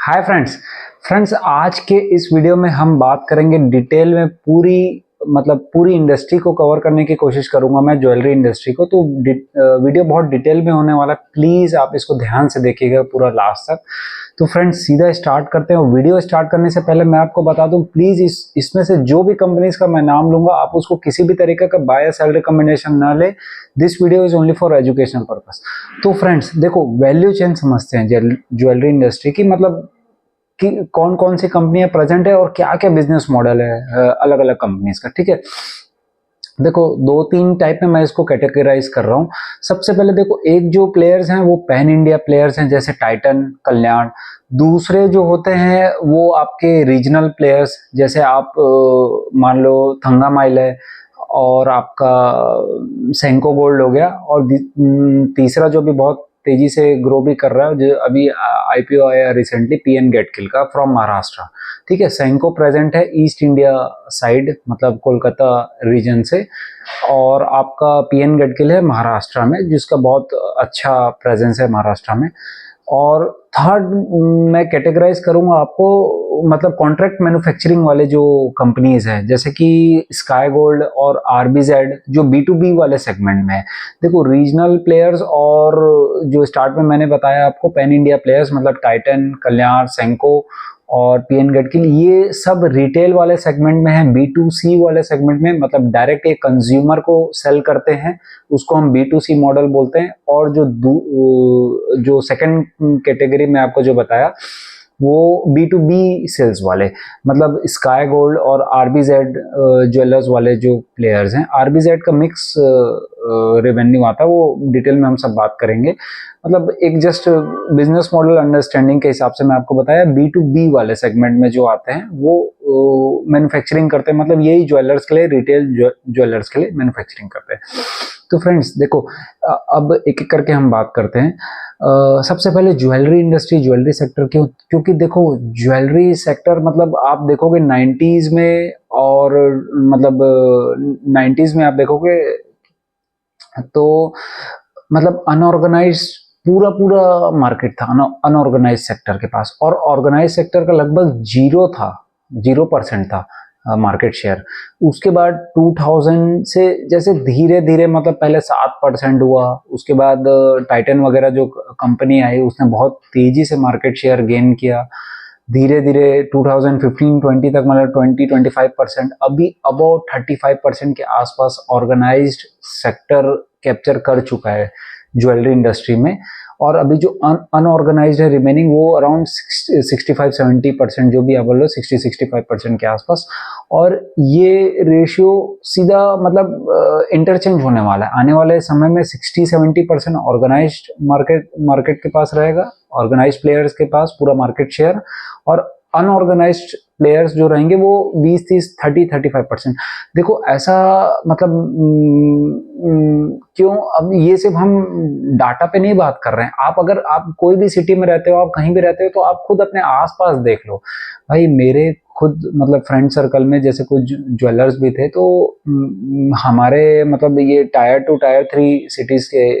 Hi friends आज के इस वीडियो में हम बात करेंगे डिटेल में पूरी इंडस्ट्री को कवर करने की कोशिश करूंगा मैं, ज्वेलरी इंडस्ट्री को। तो वीडियो बहुत डिटेल में होने वाला है, प्लीज आप इसको ध्यान से देखिएगा पूरा लास्ट तक। तो फ्रेंड्स सीधा स्टार्ट करते हैं। वीडियो स्टार्ट करने से पहले मैं आपको बता दूं, प्लीज इसमें से जो भी कंपनीज का मैं नाम लूंगा आप उसको किसी भी तरीके का बाय सेल रिकमेंडेशन ना ले। This video is only for educational purpose. तो फ्रेंड्स देखो, वैल्यू चेन समझते हैं ज्वेलरी इंडस्ट्री की, मतलब कि कौन कौन सी कंपनियां प्रेजेंट है और क्या क्या बिजनेस मॉडल है अलग अलग कंपनीज का। ठीक है, देखो दो तीन टाइप में मैं इसको कैटेगराइज कर रहा हूँ। सबसे पहले देखो, एक जो प्लेयर्स हैं वो पैन इंडिया प्लेयर्स हैं, जैसे टाइटन, कल्याण। दूसरे जो होते हैं वो आपके रीजनल प्लेयर्स, जैसे आप मान लो थंगामाइल है, और आपका सेंको गोल्ड हो गया। और तीसरा जो भी बहुत तेजी से ग्रो भी कर रहा है, जो अभी आईपीओ आया रिसेंटली, पीएन गेटकिल का, फ्रॉम महाराष्ट्र। ठीक है, सेंको प्रेजेंट है ईस्ट इंडिया साइड, मतलब कोलकाता रीजन से। और आपका पीएन गेटकिल है महाराष्ट्र में, जिसका बहुत अच्छा प्रेजेंस है महाराष्ट्र में। और थर्ड मैं कैटेगराइज करूंगा आपको, मतलब कॉन्ट्रैक्ट मैन्युफैक्चरिंग वाले जो कंपनीज हैं, जैसे कि स्काई गोल्ड और आरबीजेड, जो बी टू बी वाले सेगमेंट में है। देखो रीजनल प्लेयर्स और जो स्टार्ट में मैंने बताया आपको पैन इंडिया प्लेयर्स, मतलब टाइटन, कल्याण, सेंको और पीएन गेटकिल, ये सब रिटेल वाले सेगमेंट में है। बी टू सी वाले सेगमेंट में, मतलब डायरेक्ट एक कंज्यूमर को सेल करते हैं, उसको हम बी टू सी मॉडल बोलते हैं। और जो सेकंड कैटेगरी में आपको जो बताया वो बी टू बी सेल्स वाले, मतलब स्काई गोल्ड और आरबीजेड ज्वेलर्स वाले जो प्लेयर्स हैं। आरबीजेड का मिक्स रेवेन्यू आता है, वो डिटेल में हम सब बात करेंगे। मतलब एक जस्ट बिजनेस मॉडल अंडरस्टैंडिंग के हिसाब से मैं आपको बताया, बी टू बी वाले सेगमेंट में जो आते हैं वो मैन्युफैक्चरिंग करते हैं, मतलब यही ज्वेलर्स के लिए, रिटेल ज्वेलर्स के लिए मैन्युफैक्चरिंग करते हैं। तो फ्रेंड्स देखो, अब एक एक करके हम बात करते हैं। सबसे पहले ज्वेलरी इंडस्ट्री, ज्वेलरी सेक्टर क्यों? क्योंकि देखो ज्वेलरी सेक्टर, मतलब आप देखोगे 90s में, और मतलब 90s में आप देखोगे तो मतलब अनऑर्गेनाइज पूरा पूरा मार्केट था अनऑर्गेनाइज सेक्टर के पास, और ऑर्गेनाइज सेक्टर का लगभग 0% था मार्केट शेयर। उसके बाद 2000 से जैसे धीरे धीरे, मतलब पहले 7% हुआ, उसके बाद टाइटन वगैरह जो कंपनी आई उसने बहुत तेजी से मार्केट शेयर गेन किया। धीरे धीरे 2015-20 तक, मतलब 20-25%, अभी अबाउट 35% के आसपास ऑर्गेनाइज्ड सेक्टर कैप्चर कर चुका है ज्वेलरी इंडस्ट्री में। और अभी जो अनऑर्गेनाइज्ड है रिमेनिंग, वो अराउंड 65-70%, जो भी आप बोल लो, 60-65% के आसपास। और ये रेशियो सीधा मतलब इंटरचेंज होने वाला है आने वाले समय में। 60-70% ऑर्गेनाइज्ड मार्केट के पास रहेगा, ऑर्गेनाइज्ड प्लेयर्स के पास पूरा मार्केट शेयर, और अनऑर्गेनाइज्ड प्लेयर्स जो रहेंगे वो 20-30-35%। देखो ऐसा मतलब क्यों? अब ये सिर्फ हम डाटा पे नहीं बात कर रहे हैं। अगर आप कोई भी सिटी में रहते हो, आप कहीं भी रहते हो, तो आप खुद अपने आसपास देख लो भाई। मेरे खुद मतलब फ्रेंड सर्कल में जैसे कुछ ज्वेलर्स भी थे, तो हमारे मतलब ये टायर 2 टायर 3 सिटीज के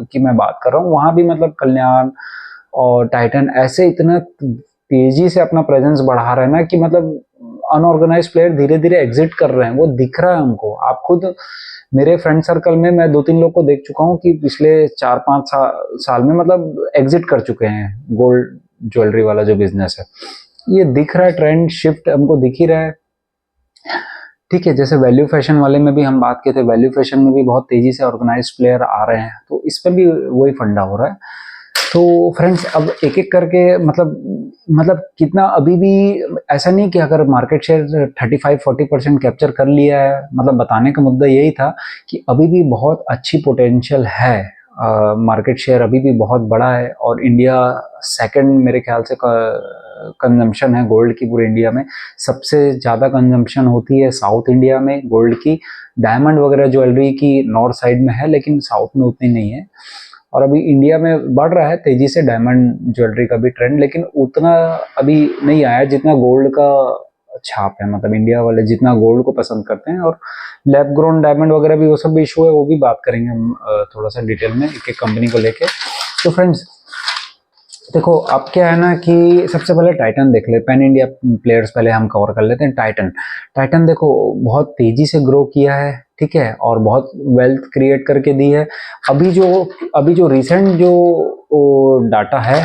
की मैं बात कर रहा हूँ, वहां भी मतलब कल्याण और टाइटन ऐसे इतना तेजी से अपना प्रेजेंस बढ़ा रहे हैं ना, कि मतलब अनऑर्गेनाइज प्लेयर धीरे धीरे एग्जिट कर रहे हैं, वो दिख रहा है हमको। आप खुद, मेरे फ्रेंड सर्कल में मैं 2-3 लोग को देख चुका हूँ कि पिछले 4-5 साल में मतलब एग्जिट कर चुके हैं गोल्ड ज्वेलरी वाला जो बिजनेस है। ये दिख रहा है, ट्रेंड शिफ्ट हमको दिख ही रहा है। ठीक है, जैसे वैल्यू फैशन वाले में भी हम बात किए थे, वैल्यू फैशन में भी बहुत तेजी से ऑर्गेनाइज प्लेयर आ रहे हैं, तो इस पर भी वही फंडा हो रहा है। तो फ्रेंड्स अब एक एक करके, मतलब कितना अभी भी ऐसा नहीं कि अगर मार्केट शेयर 35-40% कैप्चर कर लिया है, मतलब बताने का मुद्दा यही था कि अभी भी बहुत अच्छी पोटेंशियल है। मार्केट शेयर अभी भी बहुत बड़ा है, और इंडिया सेकंड मेरे ख्याल से कंजम्पशन है गोल्ड की पूरे इंडिया में। सबसे ज़्यादा कंजम्पशन होती है साउथ इंडिया में गोल्ड की। डायमंड वगैरह ज्वेलरी की नॉर्थ साइड में है, लेकिन साउथ में उतनी नहीं है। और अभी इंडिया में बढ़ रहा है तेजी से डायमंड ज्वेलरी का भी ट्रेंड, लेकिन उतना अभी नहीं आया जितना गोल्ड का छाप है। मतलब इंडिया वाले जितना गोल्ड को पसंद करते हैं, और लैब ग्रोन डायमंड वगैरह भी वो सब भी इशू है, वो भी बात करेंगे हम थोड़ा सा डिटेल में एक एक कंपनी को लेके। तो फ्रेंड्स देखो अब क्या है ना कि सबसे पहले टाइटन देख ले, पैन इंडिया प्लेयर्स पहले हम कवर कर लेते हैं। टाइटन, टाइटन देखो बहुत तेजी से ग्रो किया है, ठीक है, और बहुत वेल्थ क्रिएट करके दी है। अभी जो अभी जो रिसेंट जो डाटा है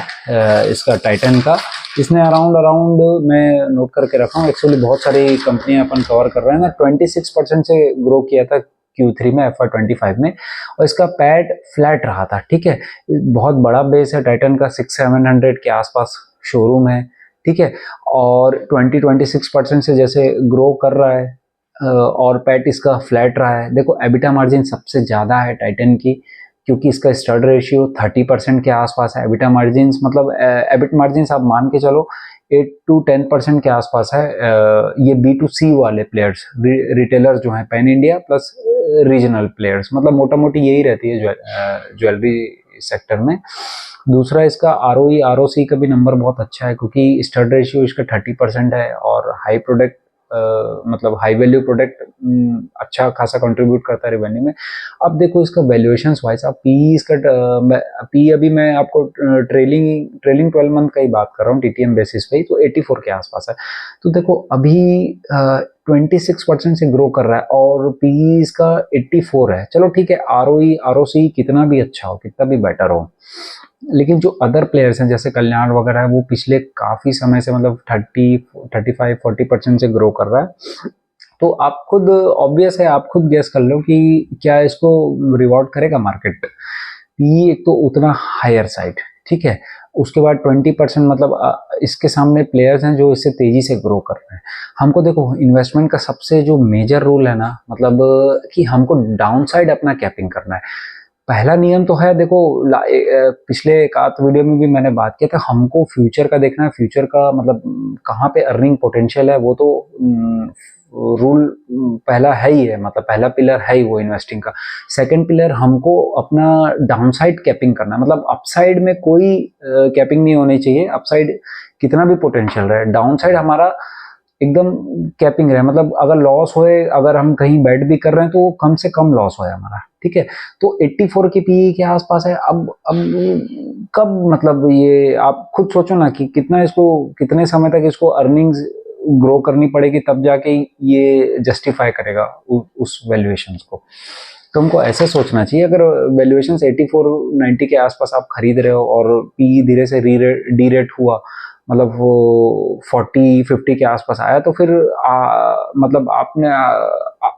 इसका टाइटन का, इसने अराउंड अराउंड मैं नोट करके रखा हूँ, एक्चुअली बहुत सारी कंपनियां अपन कवर कर रहे हैं ना, 26% से ग्रो किया था Q3 में, FY25 में, और इसका पैट फ्लैट रहा था, ठीक है। बहुत बड़ा बेस है टाइटन का, 600-700 के आसपास शोरूम है, ठीक है, और 26% से जैसे ग्रो कर रहा है और पैट इसका फ्लैट रहा है। देखो एबिटा मार्जिन सबसे ज़्यादा है टाइटन की, क्योंकि इसका स्टड रेशियो 30% के आसपास है। एबिटा मार्जिन मतलब एबिट मार्जिन आप मान के चलो 8 to 10% के आसपास है। ये B2C वाले प्लेयर्स, रिटेलर्स जो हैं pan India plus regional players, मतलब मोटा मोटी यही रहती है ज्वेलरी सेक्टर में। दूसरा इसका ROE ROC का भी नंबर बहुत अच्छा है, क्योंकि स्टड रेशियो इसका 30% है और हाई प्रोडक्ट मतलब हाई वैल्यू प्रोडक्ट अच्छा खासा कंट्रीब्यूट करता है रेवेन्यू में। अब देखो इसका वैल्यूएशन वाइज, अब पी इसका पी अभी मैं आपको ट्रेलिंग 12 मंथ का ही बात कर रहा हूँ, TTM बेसिस पे ही, तो 84 के आसपास है। तो देखो अभी 26% से ग्रो कर रहा है और पी इसका 84 है। चलो ठीक है, ROE ROC कितना भी अच्छा हो, कितना भी बेटर हो, लेकिन जो अदर प्लेयर्स हैं जैसे कल्याण वगैरह है, वो पिछले काफी समय से मतलब 30-35-40% से ग्रो कर रहा है। तो आप खुद ऑब्वियस है, आप खुद गेस कर लो कि क्या इसको रिवॉर्ड करेगा मार्केट। पी एक तो उतना हायर साइड, ठीक है, उसके बाद 20% मतलब इसके सामने प्लेयर्स हैं जो इससे तेजी से ग्रो कर रहे हैं। हमको देखो इन्वेस्टमेंट का सबसे जो मेजर रूल है ना, मतलब कि हमको डाउन साइड अपना कैपिंग करना है। पहला नियम तो है, देखो पिछले एक आध वीडियो में भी मैंने बात किया था, हमको फ्यूचर का देखना है। फ्यूचर का मतलब कहाँ पे अर्निंग पोटेंशियल है, वो तो रूल पहला है ही है, मतलब पहला पिलर है ही वो इन्वेस्टिंग का। सेकंड पिलर, हमको अपना डाउनसाइड कैपिंग करना है, मतलब अपसाइड में कोई कैपिंग नहीं होनी चाहिए। अपसाइड कितना भी पोटेंशियल रहे, डाउनसाइड हमारा एकदम कैपिंग रहे, मतलब अगर लॉस होए, अगर हम कहीं बेट भी कर रहे हैं तो कम से कम लॉस होए हमारा, ठीक है। तो 84 की पीई के आसपास है। अब कब, मतलब ये आप खुद सोचो ना कि कितना इसको, कितने समय तक इसको अर्निंग्स ग्रो करनी पड़ेगी, तब जाके ये जस्टिफाई करेगा उस वैल्यूएशन को। तो हमको ऐसे सोचना चाहिए, अगर वैल्यूएशन 84-90 के आसपास आप खरीद रहे हो और पी धीरे से डी रेट हुआ, मतलब वो 40-50 के आसपास आया, तो फिर मतलब आपने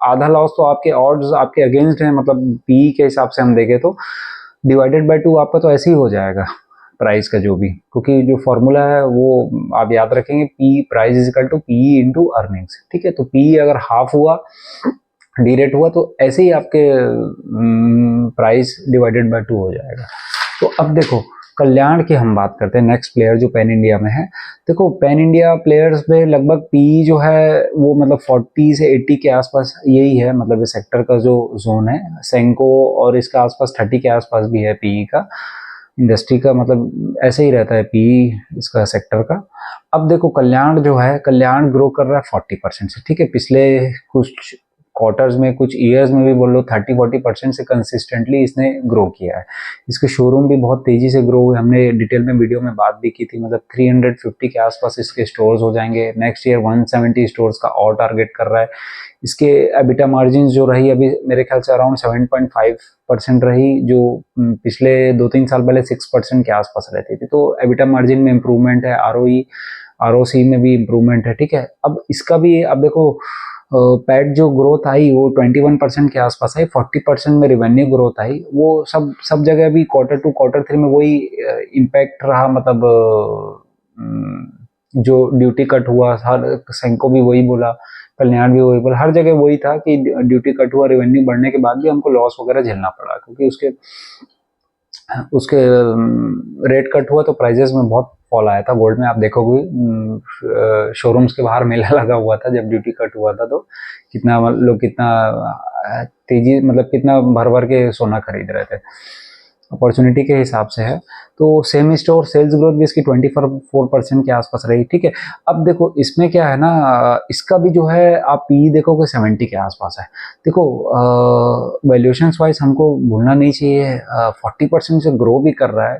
आधा लॉस तो आपके ऑड्स आपके अगेंस्ट है, मतलब पी के हिसाब से हम देखें तो डिवाइडेड बाय 2 आपका तो ऐसे ही हो जाएगा प्राइस का जो भी, क्योंकि जो फॉर्मूला है वो आप याद रखेंगे, P price is equal to P into earnings, ठीक है। तो पी अगर हाफ हुआ, डी रेट हुआ, तो ऐसे ही आपके प्राइस डिवाइडेड बाय 2 हो जाएगा। तो अब देखो कल्याण की हम बात करते हैं, नेक्स्ट प्लेयर जो पैन इंडिया में है। देखो पैन इंडिया प्लेयर्स में लगभग पी जो है वो मतलब 40 से 80 के आसपास यही है, मतलब इस सेक्टर का जो जोन है। सेंको और इसका आसपास 30 के आसपास भी है पी का, इंडस्ट्री का मतलब ऐसे ही रहता है पी इसका सेक्टर का। अब देखो कल्याण जो है, कल्याण ग्रो कर रहा है 40% से, ठीक है। पिछले कुछ क्वार्टर्स में, कुछ ईयर्स में भी बोल लो 30-40% से कंसिस्टेंटली इसने ग्रो किया है। इसके शोरूम भी बहुत तेजी से ग्रो हुए, हमने डिटेल में वीडियो में बात भी की थी, मतलब 350 के आसपास इसके स्टोर्स हो जाएंगे नेक्स्ट ईयर। 170 स्टोर्स का और टारगेट कर रहा है। इसके एबिटा मार्जिन जो रही अभी मेरे ख्याल से अराउंड 7.5% रही, जो पिछले 2-3 साल पहले 6% के आसपास रहती थी। तो एबिटा मार्जिन में इम्प्रूवमेंट है, ROE ROC में भी इम्प्रूवमेंट है, ठीक है। अब इसका भी अब देखो पैट जो ग्रोथ आई वो 21% के आसपास आई, 40% में रेवेन्यू ग्रोथ आई, वो सब जगह भी Q2 Q3 में वही इम्पैक्ट रहा, मतलब जो ड्यूटी कट हुआ, हर सेंको भी वही बोला, कल्याण भी वही बोला, हर जगह वही था कि ड्यूटी कट हुआ, रेवेन्यू बढ़ने के बाद भी हमको लॉस वगैरह झेलना पड़ा, क्योंकि उसके उसके रेट कट हुआ तो प्राइजेस में बहुत फॉल आया था। गोल्ड में आप देखोगे शोरूम्स के बाहर मेला लगा हुआ था जब ड्यूटी कट हुआ था, तो कितना लोग कितना तेजी, मतलब कितना भर भर के सोना खरीद रहे थे, अपॉर्चुनिटी के हिसाब से है। तो सेम स्टोर सेल्स ग्रोथ भी इसकी 24% के आसपास रही, ठीक है। अब देखो इसमें क्या है ना, इसका भी जो है आप पी देखोगे 70 के आसपास है। देखो वैल्यूएशन वाइज हमको भूलना नहीं चाहिए, 40% से ग्रो भी कर रहा है,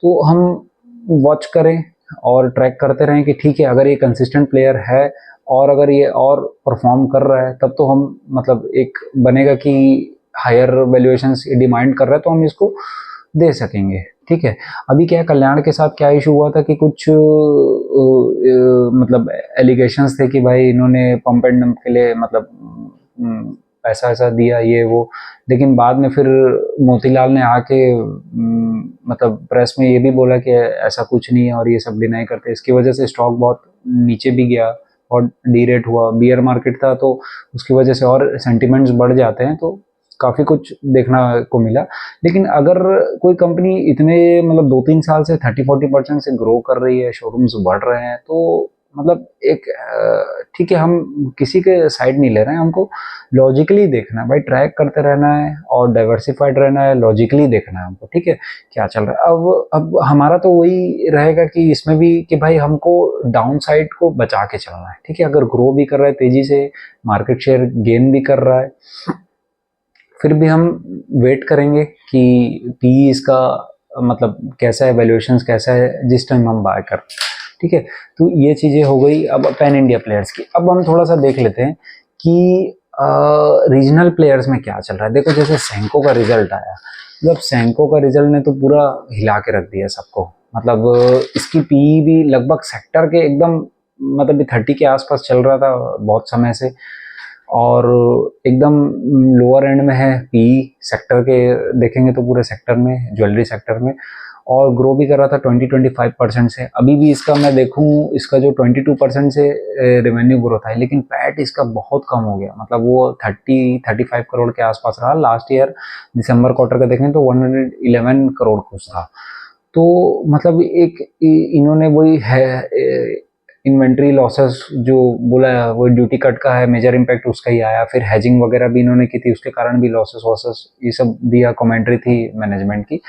तो हम वॉच करें और ट्रैक करते रहें कि ठीक है, अगर ये कंसिस्टेंट प्लेयर है और अगर ये और परफॉर्म कर रहा है तब तो हम मतलब एक बनेगा कि हायर वैल्यूएशंस डिमांड कर रहा है तो हम इसको दे सकेंगे। ठीक है, अभी क्या है, कल्याण के साथ क्या इशू हुआ था कि कुछ मतलब एलिगेशंस थे कि भाई इन्होंने पंप एंड डंप के लिए मतलब पैसा ऐसा दिया ये वो, लेकिन बाद में फिर मोतीलाल ने आके मतलब प्रेस में ये भी बोला कि ऐसा कुछ नहीं है और ये सब डिनाई करते हैं। इसकी वजह से स्टॉक बहुत नीचे भी गया और डीरेट हुआ, बियर मार्केट था तो उसकी वजह से और सेंटिमेंट्स बढ़ जाते हैं, तो काफ़ी कुछ देखना को मिला। लेकिन अगर कोई कंपनी इतने मतलब 2-3 साल से 30-40% से ग्रो कर रही है, शोरूम्स बढ़ रहे हैं, तो मतलब एक ठीक है, हम किसी के साइड नहीं ले रहे हैं, हमको लॉजिकली देखना है भाई, ट्रैक करते रहना है और डाइवर्सिफाइड रहना है, लॉजिकली देखना है हमको। ठीक है, क्या चल रहा है अब हमारा तो वही रहेगा कि इसमें भी कि भाई हमको डाउन साइड को बचा के चलना है। ठीक है, अगर ग्रो भी कर रहा है तेजी से, मार्केट शेयर गेन भी कर रहा है, फिर भी हम वेट करेंगे कि पी इसका मतलब कैसा है, वैल्यूएशंस कैसा है जिस टाइम हम बाय कर। ठीक है, तो ये चीज़ें हो गई अब पैन इंडिया प्लेयर्स की। अब हम थोड़ा सा देख लेते हैं कि रीजनल प्लेयर्स में क्या चल रहा है। देखो जैसे सेंको का रिजल्ट आया, मतलब सेंको का रिजल्ट ने तो पूरा हिला के रख दिया सबको। मतलब इसकी पी भी लगभग सेक्टर के एकदम मतलब 30 के आसपास चल रहा था बहुत समय से, और एकदम लोअर एंड में है पी सेक्टर के, देखेंगे तो पूरे सेक्टर में, ज्वेलरी सेक्टर में, और ग्रो भी कर रहा था 20-25% से। अभी भी इसका मैं देखूं, इसका जो 22% से रेवेन्यू ग्रोथ है, लेकिन पैट इसका बहुत कम हो गया। मतलब वो 30-35 करोड़ के आसपास रहा। लास्ट ईयर दिसंबर क्वार्टर का देखें तो 111 करोड़ कुछ था। तो मतलब एक इन्होंने वही है इन्वेंट्री लॉसेस जो बोला है, वो ड्यूटी कट का है, मेजर इम्पैक्ट उसका ही आया। फिर हैजिंग वगैरह भी इन्होंने की थी, उसके कारण भी लॉसेस वॉसेस ये सब दिया, कमेंट्री थी मैनेजमेंट की।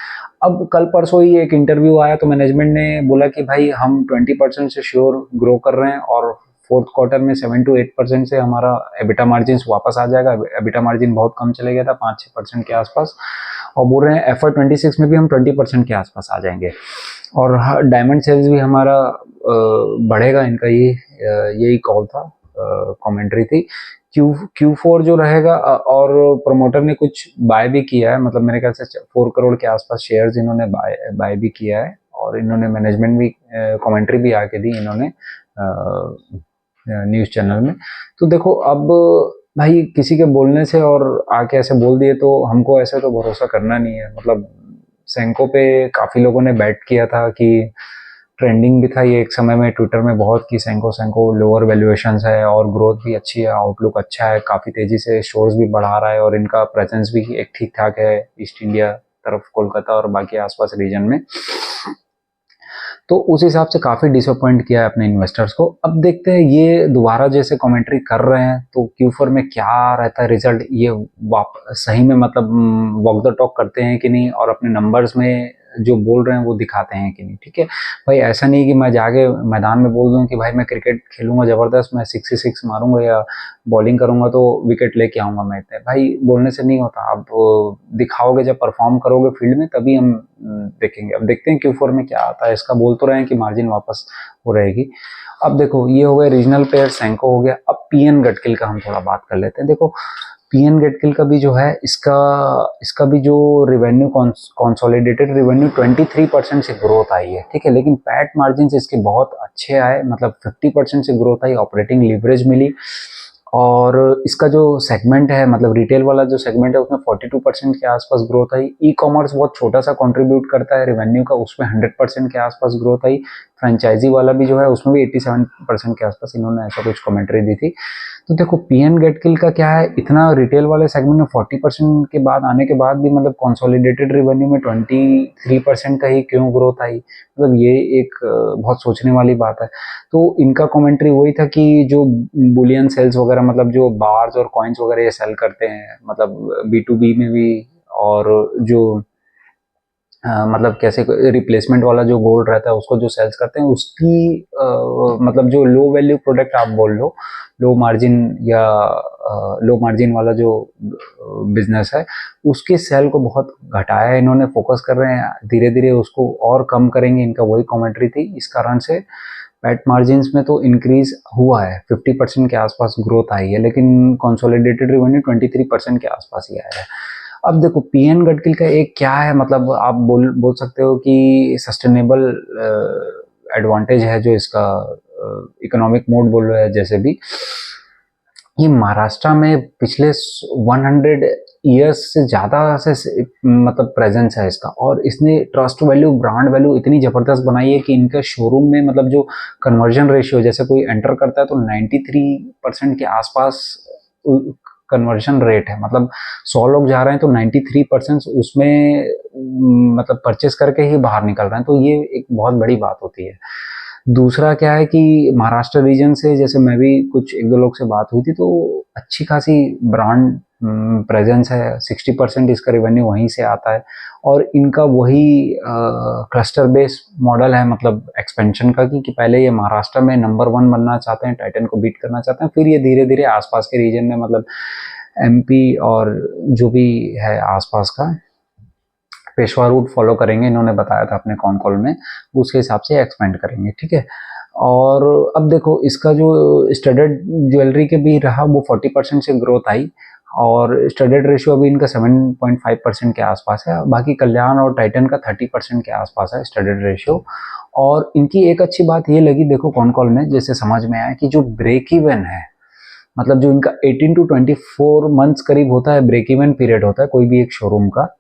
अब कल परसों ही एक इंटरव्यू आया तो मैनेजमेंट ने बोला कि भाई हम 20% से श्योर ग्रो कर रहे हैं और फोर्थ क्वार्टर में 7-8% से हमारा एबिटा मार्जिन वापस आ जाएगा। एबिटा मार्जिन बहुत कम चले गया था, 5-6% के आसपास, और बोल रहे हैं FY26 में भी हम 20% के आसपास आ जाएंगे। और डायमंड सेल्स भी हमारा बढ़ेगा, इनका ये यही कॉल था, कमेंट्री थी। Q4 जो रहेगा, और प्रमोटर ने कुछ बाय भी किया है, मतलब मेरे ख्याल से 4 करोड़ के आसपास शेयर्स इन्होंने बाय भी किया है, और इन्होंने मैनेजमेंट भी कमेंट्री भी आके दी इन्होंने न्यूज़ चैनल में। तो देखो अब भाई किसी के बोलने से और आके ऐसे बोल दिए तो हमको ऐसे तो भरोसा करना नहीं है। मतलब सेंको पे काफ़ी लोगों ने बैट किया था कि ट्रेंडिंग भी था ये एक समय में ट्विटर में बहुत, कि सेंको सेंको लोअर वैल्यूएशंस है और ग्रोथ भी अच्छी है, आउटलुक अच्छा है, काफ़ी तेज़ी से स्टोर्स भी बढ़ा रहा है और इनका प्रेजेंस भी एक ठीक ठाक है ईस्ट इंडिया तरफ, कोलकाता और बाकी आसपास रीजन में। तो उस हिसाब से काफ़ी डिसअपॉइंट किया है अपने इन्वेस्टर्स को। अब देखते हैं ये दोबारा जैसे कमेंट्री कर रहे हैं तो Q4 में क्या रहता है रिजल्ट, ये सही में मतलब वॉक द टॉक करते हैं कि नहीं, और अपने नंबर्स में जो बोल रहे हैं वो दिखाते हैं कि नहीं। ठीक है भाई, ऐसा नहीं कि मैं जाके मैदान में बोल दूं कि भाई मैं क्रिकेट खेलूंगा ज़बरदस्त, मैं 66 मारूंगा या बॉलिंग करूंगा तो विकेट लेके आऊंगा मैं इतने। भाई बोलने से नहीं होता, आप दिखाओगे, जब परफॉर्म करोगे फील्ड में तभी हम देखेंगे। अब देखते हैं Q4 में क्या आता है इसका। बोल तो रहे हैं कि मार्जिन वापस हो रहेगी। अब देखो ये हो गए रीजनल प्लेयर, सेंको हो गया। अब पीएन गटकिल का हम थोड़ा बात कर लेते हैं। देखो पीएन गटकिल का भी जो है, इसका भी जो रिवेन्यू, कंसोलिडेटेड रिवेन्यू 23% से ग्रोथ आई है। ठीक है, लेकिन पैट मार्जिन इसके बहुत अच्छे आए, मतलब 50% से ग्रोथ आई, ऑपरेटिंग लीवरेज मिली। और इसका जो सेगमेंट है, मतलब रिटेल वाला जो सेगमेंट है, उसमें 42% के आसपास ग्रोथ आई। ई कॉमर्स बहुत छोटा सा कंट्रीब्यूट करता है रेवेन्यू का, उसमें 100% के आसपास ग्रोथ आई। फ्रेंचाइजी वाला भी जो है उसमें भी 87% के आसपास इन्होंने ऐसा कुछ कमेंट्री दी थी। तो देखो पीएन गेटकिल का क्या है, इतना रिटेल वाले सेगमेंट में 40% के बाद आने के बाद भी मतलब कंसोलिडेटेड रेवेन्यू में 23% का ही क्यों ग्रोथ आई, मतलब ये एक बहुत सोचने वाली बात है। तो इनका कमेंट्री वही था कि जो बुलियन सेल्स वगैरह, मतलब जो बार्स और कॉइन्स वगैरह ये सेल करते हैं, मतलब B2B में भी, और जो मतलब कैसे रिप्लेसमेंट वाला जो गोल्ड रहता है उसको जो सेल्स करते हैं उसकी मतलब जो लो वैल्यू प्रोडक्ट आप बोल लो, लो मार्जिन या लो मार्जिन वाला जो बिजनेस है उसके सेल को बहुत घटाया है इन्होंने, फोकस कर रहे हैं, धीरे धीरे उसको और कम करेंगे, इनका वही कमेंट्री थी। इस कारण से पैट मार्जिन्स में तो इंक्रीज हुआ है, 50% के आसपास ग्रोथ आई है, लेकिन कंसोलिडेटेड रेवेन्यू 23% के आसपास ही आया है। अब देखो पीएन गडकरी का एक क्या है, मतलब आप बोल सकते हो कि सस्टेनेबल एडवांटेज है जो इसका, इकोनॉमिक मोड बोल रहे हैं जैसे भी, ये महाराष्ट्र में पिछले 100 ईयर्स से ज़्यादा से मतलब प्रेजेंस है इसका, और इसने ट्रस्ट वैल्यू, ब्रांड वैल्यू इतनी ज़बरदस्त बनाई है कि इनके शोरूम में मतलब जो कन्वर्जन रेशियो, जैसे कोई एंटर करता है तो 93% के आसपास कन्वर्जन रेट है, मतलब 100 लोग जा रहे हैं तो 93% उसमें मतलब परचेस करके ही बाहर निकल रहे हैं, तो ये एक बहुत बड़ी बात होती है। दूसरा क्या है कि महाराष्ट्र रीजन से, जैसे मैं भी कुछ एक दो लोग से बात हुई थी, तो अच्छी खासी ब्रांड प्रेजेंस है, 60% इसका रेवेन्यू वहीं से आता है, और इनका वही क्लस्टर बेस मॉडल है, मतलब एक्सपेंशन का, कि पहले ये महाराष्ट्र में नंबर 1 बनना चाहते हैं, टाइटन को बीट करना चाहते हैं, फिर ये धीरे धीरे आसपास के रीजन में, मतलब एमपी और जो भी है आसपास का पेशवा रूट फॉलो करेंगे, इन्होंने बताया था अपने कॉन कॉल में, उसके हिसाब से एक्सपेंड करेंगे, ठीक है। और अब देखो इसका जो स्टडेड ज्वेलरी के भी रहा वो 40% से ग्रोथ आई, और स्टडेड रेशियो अभी इनका 7.5% के आसपास है, बाकी कल्याण और टाइटन का 30% के आसपास है स्टडेड रेशियो। और इनकी एक अच्छी बात ये लगी, देखो कॉन कॉल में जैसे समझ में आया कि जो ब्रेक इवन है, मतलब जो इनका 18 to 24 मंथ्स करीब होता है, ब्रेक इवन पीरियड होता है कोई भी एक शोरूम का,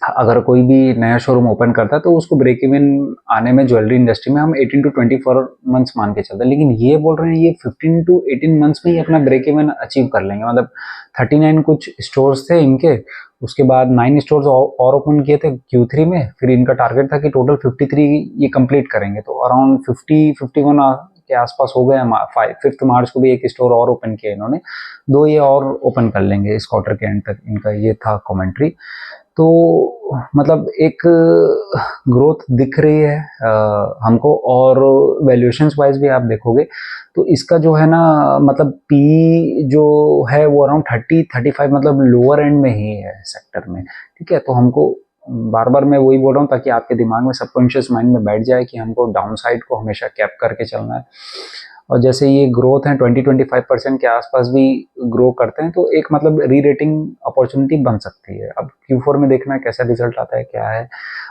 अगर कोई भी नया शोरूम ओपन करता है तो उसको ब्रेक इवन आने में ज्वेलरी इंडस्ट्री में हम 18 to 24 मंथ्स मान के चलते हैं, लेकिन ये बोल रहे हैं ये 15 to 18 मंथ्स में ही अपना ब्रेक इवन अचीव कर लेंगे, मतलब 39 कुछ स्टोर्स थे इनके, उसके बाद 9 स्टोर्स और ओपन किए थे Q3 में, फिर इनका टारगेट था कि टोटल 53 ये कंप्लीट करेंगे, तो अराउंड 50-51 के आसपास हो गए। 5 मार्च को भी एक स्टोर और ओपन किया इन्होंने, 2 ये और ओपन कर लेंगे इस क्वार्टर के एंड तक, इनका ये था कमेंट्री। तो मतलब एक ग्रोथ दिख रही है हमको, और वैल्यूएशंस वाइज भी आप देखोगे तो इसका जो है ना, मतलब पी जो है वो अराउंड 30-35, मतलब लोअर एंड में ही है सेक्टर में, ठीक है। तो हमको बार बार मैं वही बोल रहा हूँ ताकि आपके दिमाग में, सबकॉन्शियस माइंड में बैठ जाए कि हमको डाउन साइड को हमेशा कैप करके चलना है, और जैसे ये ग्रोथ है 20-25% के आसपास भी ग्रो करते हैं, तो एक मतलब री रेटिंग अपॉर्चुनिटी बन सकती है। अब Q4 में देखना है कैसा रिजल्ट आता है, क्या है।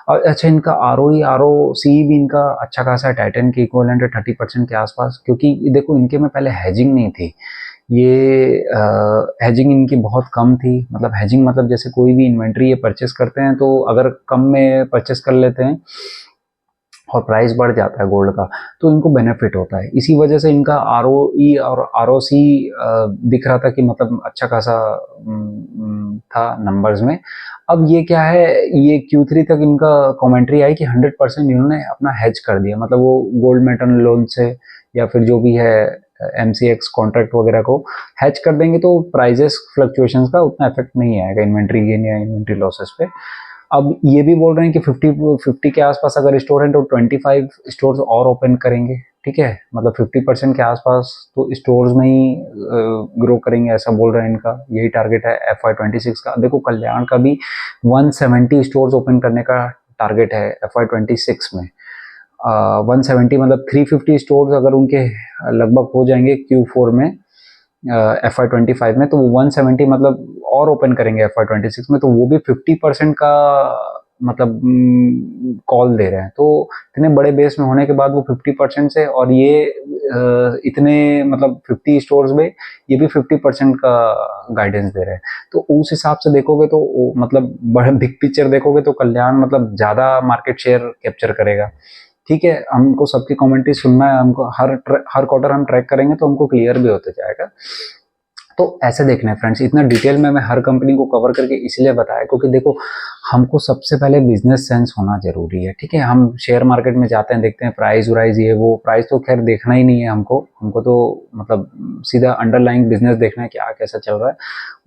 और अच्छा इनका ROE ROC भी इनका अच्छा खासा है, टाइटन के इक्वलेंट है 30% के आसपास, क्योंकि देखो इनके में पहले हैजिंग नहीं थी, ये हैजिंग इनकी बहुत कम थी, मतलब हैजिंग मतलब जैसे कोई भी इन्वेंट्री ये परचेस करते हैं तो अगर कम में परचेस कर लेते हैं और प्राइस बढ़ जाता है गोल्ड का तो इनको बेनिफिट होता है, इसी वजह से इनका ROE और ROC दिख रहा था कि मतलब अच्छा खासा था नंबर्स में। अब ये क्या है, ये Q3 तक इनका कमेंट्री आई कि 100% इन्होंने अपना हेज कर दिया, मतलब वो गोल्ड मेटल लोन से या फिर जो भी है MCX कॉन्ट्रैक्ट वगैरह को हैच कर देंगे, तो प्राइजेस फ्लक्चुएशंस का उतना इफेक्ट नहीं आएगा इन्वेंट्री गेन या इन्वेंट्री लॉसेस पे। अब ये भी बोल रहे हैं कि 50 के आसपास अगर स्टोर है तो 25 स्टोर्स और ओपन करेंगे, ठीक है, मतलब 50% के आसपास तो स्टोर्स में ही ग्रो करेंगे, ऐसा बोल रहे हैं, इनका यही टारगेट है FY26 का। देखो कल्याण का भी 170 स्टोर्स ओपन करने का टारगेट है FY26 में। 170 मतलब 350 स्टोर्स अगर उनके लगभग हो जाएंगे Q4 में FY25 में, तो वो 170 मतलब और ओपन करेंगे FY26 में, तो वो भी 50% का मतलब कॉल दे रहे हैं, तो इतने बड़े बेस में होने के बाद वो 50% से, और ये इतने मतलब 50 स्टोर्स में ये भी 50% का गाइडेंस दे रहे हैं, तो उस हिसाब से देखोगे तो मतलब बड़े बिग पिक्चर देखोगे तो कल्याण मतलब ज़्यादा मार्केट शेयर कैप्चर करेगा, ठीक है। हमको सबकी कमेंट्री सुनना है, हमको हर क्वार्टर हम ट्रैक करेंगे तो हमको क्लियर भी होते जाएगा। तो ऐसे देखना है फ्रेंड्स, इतना डिटेल में मैं हर कंपनी को कवर करके इसलिए बताया क्योंकि देखो हमको सबसे पहले बिजनेस सेंस होना जरूरी है। ठीक है, हम शेयर मार्केट में जाते हैं, देखते हैं प्राइस वाइज ये वो, प्राइस तो खैर देखना ही नहीं है हमको, हमको तो मतलब सीधा अंडरलाइंग बिजनेस देखना है क्या कैसा चल रहा है।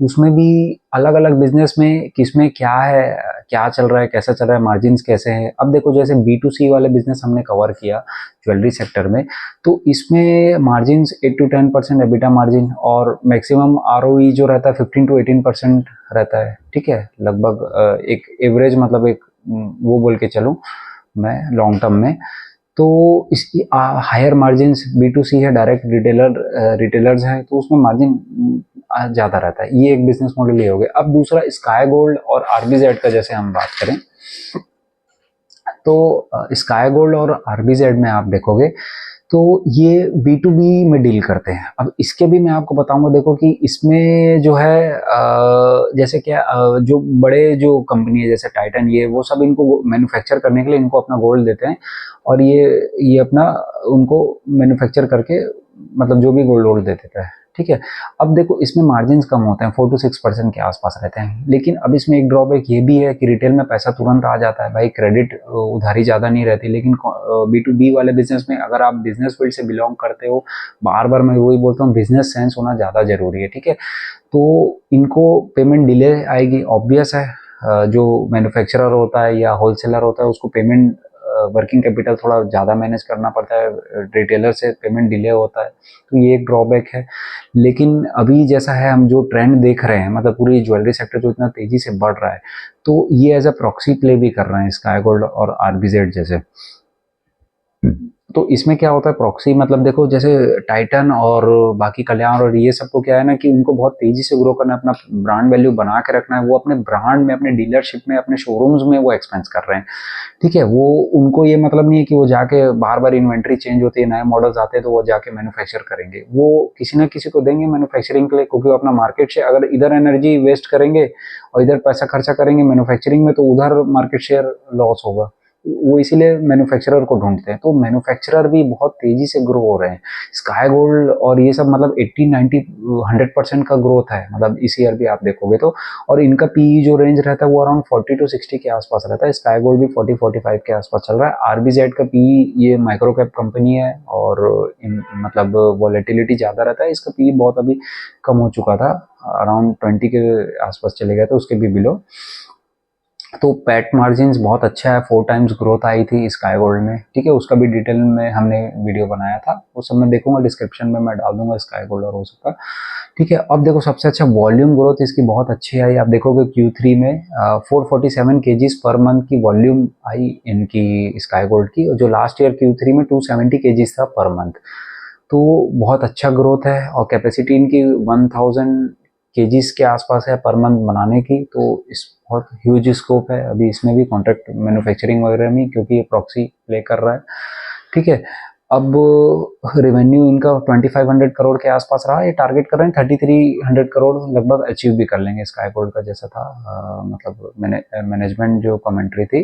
उसमें भी अलग अलग बिजनेस में किसमें क्या है, क्या चल रहा है, कैसा चल रहा है, मार्जिन कैसे हैं। अब देखो जैसे B2C वाले बिजनेस हमने कवर किया ज्वेलरी सेक्टर में, तो इसमें मार्जिन 8 to 10% एबिटा मार्जिन और मैक्सिमम ROE जो रहता है 15 to 18% रहता है। ठीक है, लगभग एक एवरेज मतलब एक वो बोल के चलूँ मैं लॉन्ग टर्म में। तो इसकी हायर मार्जिन B2C है, डायरेक्ट रिटेलर्स हैं, तो उसमें मार्जिन ज़्यादा रहता है। ये एक बिजनेस मॉडल ये हो गया। अब दूसरा स्काई गोल्ड और RBZ का जैसे हम बात करें, तो स्काई गोल्ड और RBZ में आप देखोगे तो ये B2B में डील करते हैं। अब इसके भी मैं आपको बताऊंगा, देखो कि इसमें जो है जैसे क्या जो बड़े जो कंपनी है जैसे टाइटन, ये वो सब इनको मैन्युफैक्चर करने के लिए इनको अपना गोल्ड देते हैं और ये अपना उनको मैन्युफैक्चर करके मतलब जो भी गोल्ड वोल्ड दे देता है। ठीक है, अब देखो इसमें मार्जिन कम होते हैं, 4 to 6% के आसपास रहते हैं। लेकिन अब इसमें एक ड्रॉबैक ये भी है कि रिटेल में पैसा तुरंत आ जाता है भाई, क्रेडिट उधारी ज़्यादा नहीं रहती। लेकिन B2B वाले बिजनेस में अगर आप बिजनेस फील्ड से बिलोंग करते हो, बार बार मैं वही बोलता हूँ, बिजनेस सेंस होना ज़्यादा जरूरी है। ठीक है, तो इनको पेमेंट डिले आएगी, ऑब्वियस है। जो मैन्युफैक्चरर होता है या होलसेलर होता है उसको पेमेंट वर्किंग कैपिटल थोड़ा ज़्यादा मैनेज करना पड़ता है, रिटेलर से पेमेंट डिले होता है, तो ये एक ड्रॉबैक है। लेकिन अभी जैसा है हम जो ट्रेंड देख रहे हैं, मतलब पूरी ज्वेलरी सेक्टर जो इतना तेजी से बढ़ रहा है, तो ये एज अ प्रॉक्सी प्ले भी कर रहे हैं स्काई गोल्ड और RBZ जैसे। तो इसमें क्या होता है प्रॉक्सी, मतलब देखो जैसे टाइटन और बाकी कल्याण और ये सबको क्या है ना कि उनको बहुत तेजी से ग्रो करना है, अपना ब्रांड वैल्यू बना के रखना है। वो अपने ब्रांड में, अपने डीलरशिप में, अपने शोरूम्स में वो एक्सपेंस कर रहे हैं। ठीक है, वो उनको ये मतलब नहीं है कि वो जाके बार बार इन्वेंट्री चेंज होती है, नए मॉडल्स आते हैं तो वो जाके मैन्युफैक्चर करेंगे। वो किसी ना किसी को देंगे मैन्युफैक्चरिंग के लिए, क्योंकि वो अपना मार्केट शेयर, अगर इधर एनर्जी वेस्ट करेंगे और इधर पैसा खर्चा करेंगे मैन्युफैक्चरिंग में, तो उधर मार्केट शेयर लॉस होगा। वो इसीलिए मैन्युफैक्चरर को ढूंढते हैं। तो मैन्युफैक्चरर भी बहुत तेजी से ग्रो हो रहे हैं, स्काई गोल्ड और ये सब मतलब 80 90 100% का ग्रोथ है, मतलब इस ईयर भी आप देखोगे तो। और इनका PE जो रेंज रहता है वो अराउंड 40 to 60 के आसपास रहता है। स्काई गोल्ड भी 40 45 के आसपास चल रहा है। RBZ का PE, ये माइक्रो कैप कंपनी है और मतलब वॉलेटिलिटी ज़्यादा रहता है। इसका PE बहुत अभी कम हो चुका था, अराउंड 20 के आसपास चले गया था, उसके भी बिलो। तो पैट मार्जिन्स बहुत अच्छा है, 4 times ग्रोथ आई थी स्काई गोल्ड में। ठीक है, उसका भी डिटेल में हमने वीडियो बनाया था, वो सब मैं देखूंगा, डिस्क्रिप्शन में मैं डाल दूंगा स्काई गोल्ड और वो सबका। ठीक है, अब देखो सबसे अच्छा वॉल्यूम ग्रोथ इसकी बहुत अच्छी आई। आप देखोगे Q3 में 447 kgs पर मंथ की वॉल्यूम आई इनकी स्काई गोल्ड की, जो लास्ट ईयर Q3 में 270 kgs था पर मंथ। तो बहुत अच्छा ग्रोथ है और कैपेसिटी इनकी 1000 केजीज के आसपास है पर मंथ बनाने की। तो इस बहुत ह्यूज स्कोप है अभी इसमें भी, कॉन्ट्रैक्ट मैन्युफैक्चरिंग वगैरह में, क्योंकि ये प्रॉक्सी प्ले कर रहा है। ठीक है, अब रेवेन्यू इनका 2500 करोड़ के आसपास रहा, ये टारगेट कर रहे हैं 3300 करोड़ लगभग अचीव भी कर लेंगे स्काई गोल्ड का, जैसा था मतलब मैनेजमेंट जो कमेंट्री थी।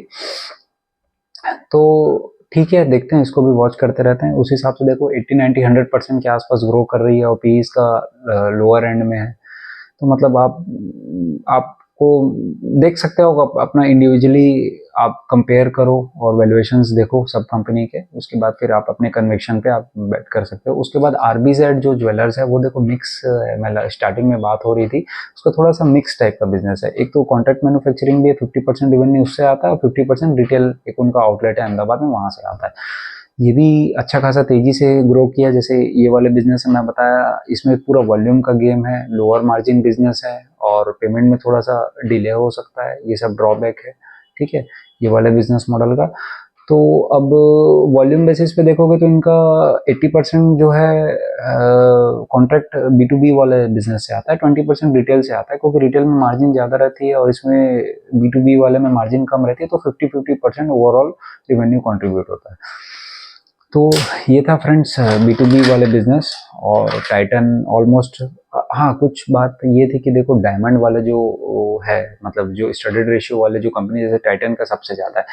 तो ठीक है, देखते हैं, इसको भी वॉच करते रहते हैं। उस हिसाब से देखो 80 90 100% के आसपास ग्रो कर रही है और PE इसका लोअर एंड में है। तो मतलब आपको देख सकते हो, अपना इंडिविजुअली आप कंपेयर करो और वैल्यूएशंस देखो सब कंपनी के, उसके बाद फिर आप अपने कन्विक्शन पे आप बेट कर सकते हो। उसके बाद RBZ जो ज्वेलर्स है वो देखो मिक्स, मैं स्टार्टिंग में बात हो रही थी, उसका थोड़ा सा मिक्स टाइप का बिजनेस है। एक तो कॉन्ट्रैक्ट मैन्युफैक्चरिंग भी है, 50% रेवेन्यू उससे आता है और 50% रिटेल, एक उनका आउटलेट है अहमदाबाद में, वहाँ से आता है। ये भी अच्छा खासा तेजी से ग्रो किया। जैसे ये वाले बिजनेस में मैं बताया, इसमें पूरा वॉल्यूम का गेम है, लोअर मार्जिन बिजनेस है और पेमेंट में थोड़ा सा डिले हो सकता है, ये सब ड्रॉबैक है। ठीक है, ये वाले बिजनेस मॉडल का। तो अब वॉल्यूम बेसिस पे देखोगे तो इनका 80% जो है कॉन्ट्रैक्ट B2B वाले बिजनेस से आता है, 20% रिटेल से आता है, क्योंकि रिटेल में मार्जिन ज़्यादा रहती है और इसमें B2B वाले में मार्जिन कम रहती है। तो 50-50% ओवरऑल रिवेन्यू कॉन्ट्रीब्यूट होता है। तो ये था फ्रेंड्स B2B वाले बिजनेस और टाइटन ऑलमोस्ट। हाँ, कुछ बात ये थी कि देखो डायमंड वाले जो है, मतलब जो स्टडीड रेशियो वाले जो कंपनी, जैसे टाइटन का सबसे ज़्यादा है।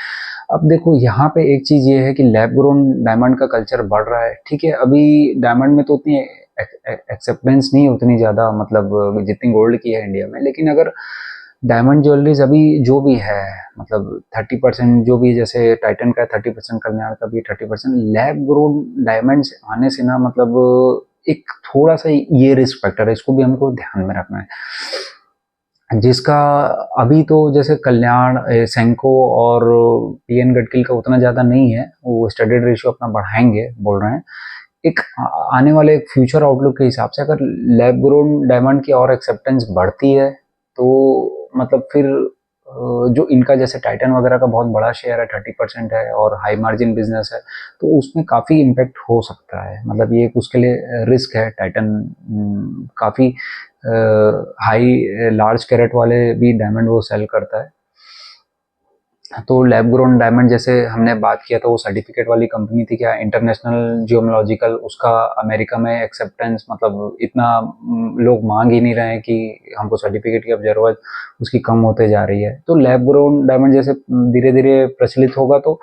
अब देखो यहाँ पे एक चीज़ ये है कि लैब ग्रोन डायमंड का कल्चर बढ़ रहा है। ठीक है, अभी डायमंड में तो उतनी एक्सेप्टेंस नहीं उतनी ज़्यादा, मतलब जितनी गोल्ड की है इंडिया में। लेकिन अगर डायमंड ज्वेलरीज अभी जो भी है, मतलब 30% जो भी, जैसे टाइटन का 30%, कल्याण का भी 30%, लैब ग्रोन डायमंड्स आने से ना, मतलब एक थोड़ा सा ये रिस्क फैक्टर है, इसको भी हमको ध्यान में रखना है। जिसका अभी तो जैसे कल्याण, सेंको और पीएन गडकिल का उतना ज़्यादा नहीं है, वो स्टडीड रेशियो अपना बढ़ाएंगे बोल रहे हैं। एक आने वाले एक फ्यूचर आउटलुक के हिसाब से अगर लैब ग्रोन डायमंड की और एक्सेप्टेंस बढ़ती है तो मतलब फिर जो इनका जैसे टाइटन वगैरह का बहुत बड़ा शेयर है, 30% है और हाई मार्जिन बिजनेस है, तो उसमें काफ़ी इम्पेक्ट हो सकता है। मतलब ये एक उसके लिए रिस्क है। टाइटन काफ़ी हाई लार्ज कैरेट वाले भी डायमंड वो सेल करता है। तो लैब ग्रोन डायमंड जैसे हमने बात किया था, वो सर्टिफिकेट वाली कंपनी थी क्या, इंटरनेशनल जियोलॉजिकल, उसका अमेरिका में एक्सेप्टेंस मतलब इतना लोग मांग ही नहीं रहे हैं कि हमको सर्टिफिकेट की अब ज़रूरत उसकी कम होते जा रही है। तो लैब ग्रोन डायमंड जैसे धीरे धीरे प्रचलित होगा तो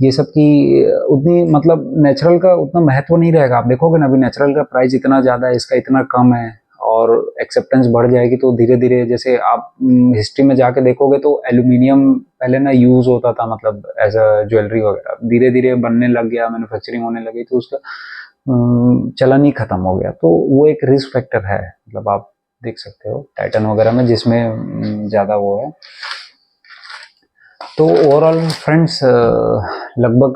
ये सब की उतनी मतलब नेचुरल का उतना महत्व नहीं रहेगा। आप देखोगे ना अभी नेचुरल का प्राइस इतना ज़्यादा है, इसका इतना कम है, और एक्सेप्टेंस बढ़ जाएगी तो धीरे धीरे जैसे आप हिस्ट्री में जाके देखोगे तो एल्यूमिनियम पहले ना यूज होता था, मतलब एज अ ज्वेलरी वगैरह, धीरे धीरे बनने लग गया, मैन्युफैक्चरिंग होने लगी तो उसका चलन ही खत्म हो गया। तो वो एक रिस्क फैक्टर है, मतलब आप देख सकते हो टाइटन वगैरह में, जिसमें ज़्यादा वो है। तो ओवरऑल फ्रेंड्स लगभग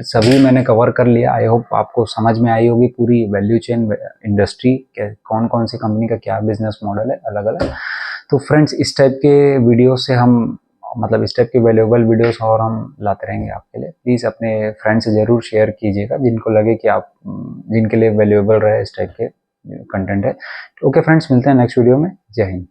सभी मैंने कवर कर लिया। आई होप आपको समझ में आई होगी पूरी वैल्यू चेन इंडस्ट्री के कौन कौन सी कंपनी का क्या बिजनेस मॉडल है अलग अलग। तो फ्रेंड्स इस टाइप के वीडियो से हम मतलब इस टाइप के वैल्यूएबल वीडियोस और हम लाते रहेंगे आपके लिए। प्लीज़ अपने फ्रेंड्स से ज़रूर शेयर कीजिएगा जिनको लगे कि आप जिनके लिए वैल्यूएबल रहे इस टाइप के कंटेंट है। ओके फ्रेंड्स, मिलते हैं नेक्स्ट वीडियो में। जय हिंद।